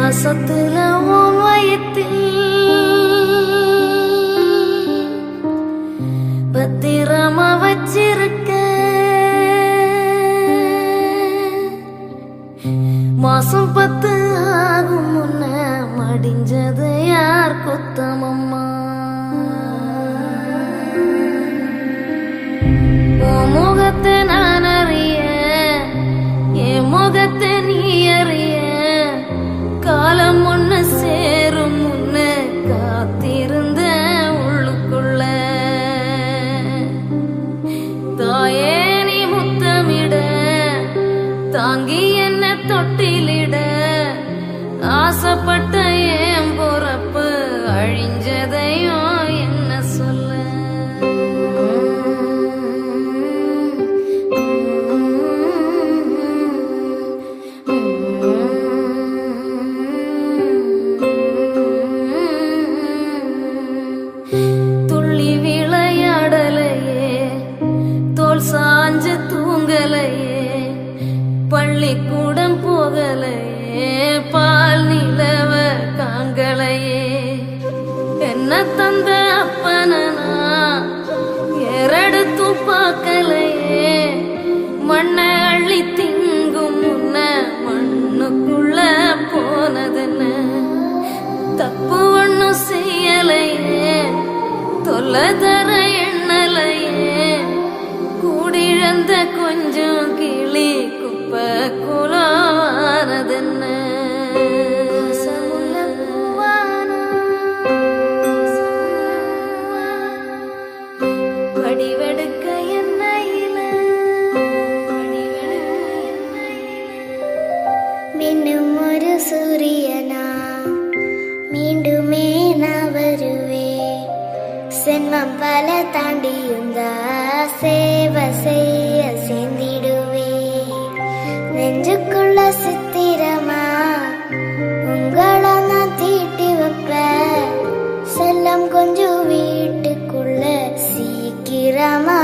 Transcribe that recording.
மாசத்துல உன் வயத்தில் பத்திரமா வச்சிருக்க. மாசம் 10 ஆகும் முன்ன மடிஞ்சது யார் குத்தமம்மா. உன் முகத்தை நான் அறிய, என் முகத்தை நீ அறிய, காலம் ஒண்ணு சேரும் முன்ன காத்திருந்த உள்ளுக்குள்ள. தாயே நீ முத்தமிட, தாங்கி என்ன தொட்டிலிட, ஆசைப்பட்ட என் பொறப்பு அழிஞ்சதையும் என்ன சொல்ல. துள்ளி விளையாடலையே, தோல் சாஞ்சு தூங்கலையே, பள்ளிக்கூடம் போகலையே, பால் நிலவ காங்கலையே. என்ன தந்த அப்பனா எரடுத்தும் பார்க்கலையே, மண்ணை அள்ளி திங்கும் முன்ன மண்ணுக்குள்ள போனதென்ன. தப்பு ஒண்ணும் செய்யலையே, தொல்லை தர எண்ணலையே, கூடிழந்த கொஞ்சம் கிளி குப்பை குலவானதென்ன. வடிவெடுக்க என்னையில மின்னும் ஒரு சூரியனா மீண்டுமே நான் வருவேன். சென்மம் பல தாண்டியுந்தா சேவை செய்ய சேர்ந்திடுவே. நெஞ்சுக்குள்ள சித்திரமா உங்களை நான் தீட்டி வைப்ப. செல்லம் கொஞ்சம் வீட்டுக்குள்ள சீக்கிரமா